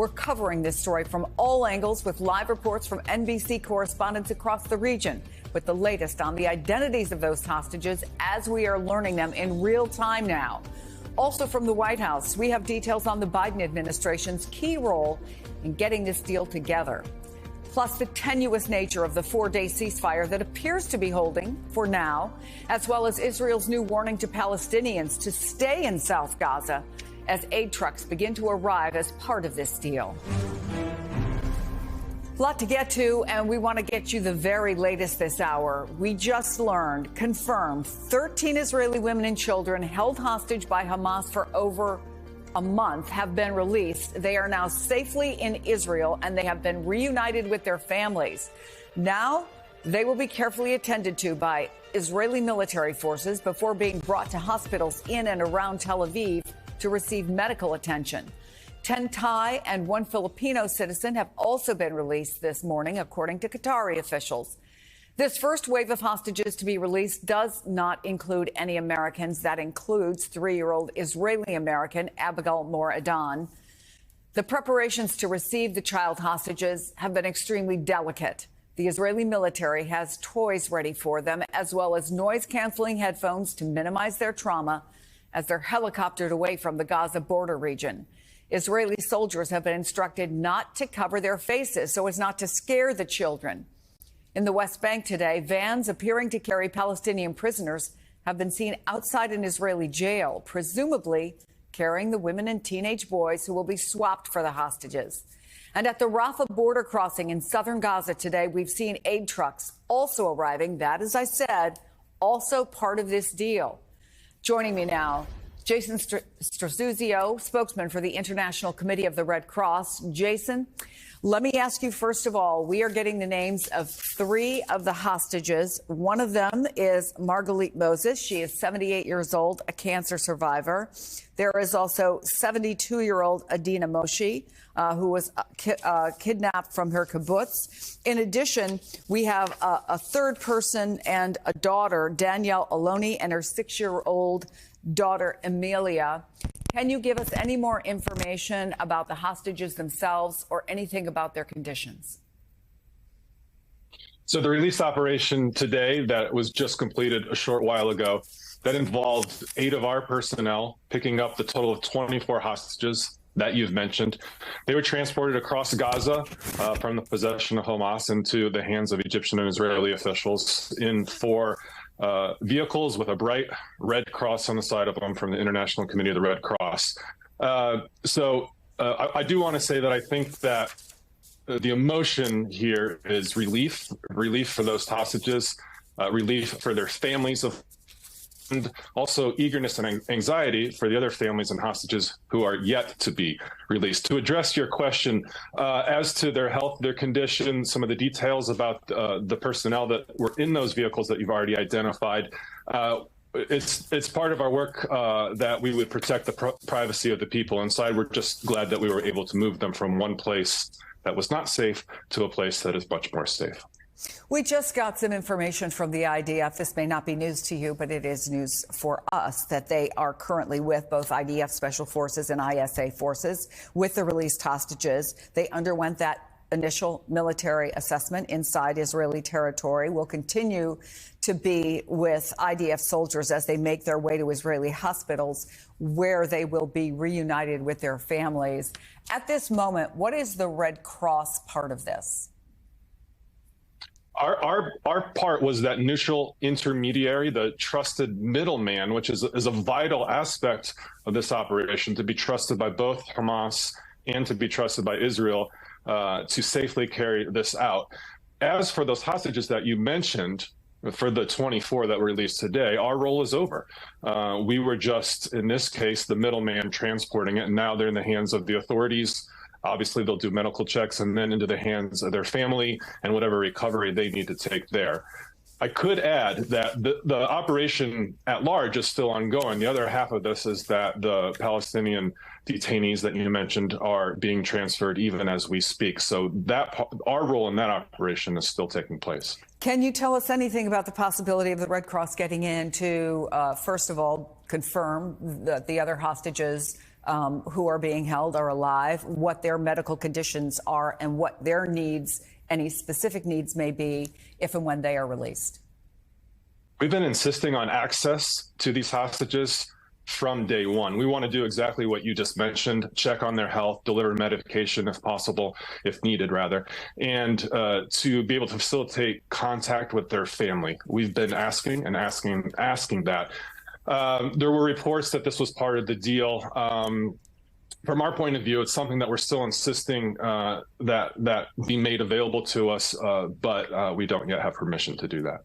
We're covering this story from all angles with live reports from NBC correspondents across the region with the latest on the identities of those hostages as we are learning them in real time now. Also from the White House, we have details on the Biden administration's key role in getting this deal together. Plus the tenuous nature of the 4-day ceasefire that appears to be holding for now, as well as Israel's new warning to Palestinians to stay in South Gaza as aid trucks begin to arrive as part of this deal. A lot to get to, and we want to get you the very latest this hour. We just learned, confirmed, 13 Israeli women and children held hostage by Hamas for over a month have been released. They are now safely in Israel, and they have been reunited with their families. Now, they will be carefully attended to by Israeli military forces before being brought to hospitals in and around Tel Aviv to receive medical attention. 10 Thai and 1 Filipino citizen have also been released this morning, according to Qatari officials. This first wave of hostages to be released does not include any Americans. That includes 3-year-old Israeli-American Abigail Mor-Adan. The preparations to receive the child hostages have been extremely delicate. The Israeli military has toys ready for them, as well as noise-canceling headphones to minimize their trauma as they're helicoptered away from the Gaza border region. Israeli soldiers have been instructed not to cover their faces so as not to scare the children. In the West Bank today, vans appearing to carry Palestinian prisoners have been seen outside an Israeli jail, presumably carrying the women and teenage boys who will be swapped for the hostages. And at the Rafah border crossing in southern Gaza today, we've seen aid trucks also arriving. That, as I said, also part of this deal. Joining me now, Jason Strasuzio, spokesman for the International Committee of the Red Cross. Jason, let me ask you, first of all, we are getting the names of 3 of the hostages. One of them is Margalit Moses. She is 78 years old, a cancer survivor. There is also 72-year-old Adina Moshe, who was kidnapped from her kibbutz. In addition, we have a third person and a daughter, Danielle Aloni, and her 6-year-old daughter, Emilia. Can you give us any more information about the hostages themselves or anything about their conditions? So the release operation today that was just completed a short while ago, that involved 8 of our personnel picking up the total of 24 hostages that you've mentioned. They were transported across Gaza from the possession of Hamas into the hands of Egyptian and Israeli officials in 4 vehicles with a bright red cross on the side of them from the International Committee of the Red Cross. I do want to say that I think that the emotion here is relief for those hostages, relief for their families, and also eagerness and anxiety for the other families and hostages who are yet to be released. To address your question as to their health, their condition, some of the details about the personnel that were in those vehicles that you've already identified, it's part of our work that we would protect the privacy of the people inside. We're just glad that we were able to move them from one place that was not safe to a place that is much more safe. We just got some information from the IDF. This may not be news to you, but it is news for us that they are currently with both IDF Special Forces and ISA forces with the released hostages. They underwent that initial military assessment inside Israeli territory, will continue to be with IDF soldiers as they make their way to Israeli hospitals where they will be reunited with their families. At this moment, what is the Red Cross part of this? Our part was that neutral intermediary, the trusted middleman, which is a vital aspect of this operation, to be trusted by both Hamas and to be trusted by Israel to safely carry this out. As for those hostages that you mentioned, for the 24 that were released today, our role is over. We were just, in this case, the middleman transporting it, and now they're in the hands of the authorities. Obviously, they'll do medical checks and then into the hands of their family and whatever recovery they need to take there. I could add that the operation at large is still ongoing. The other half of this is that the Palestinian detainees that you mentioned are being transferred even as we speak. So that our role in that operation is still taking place. Can you tell us anything about the possibility of the Red Cross getting in to, first of all, confirm that the other hostages who are being held are alive, what their medical conditions are, and what their needs, any specific needs may be, if and when they are released. We've been insisting on access to these hostages from day one. We want to do exactly what you just mentioned, check on their health, deliver medication if possible, if needed rather, and to be able to facilitate contact with their family. We've been asking that. There were reports that this was part of the deal. From our point of view, it's something that we're still insisting that be made available to us, but we don't yet have permission to do that.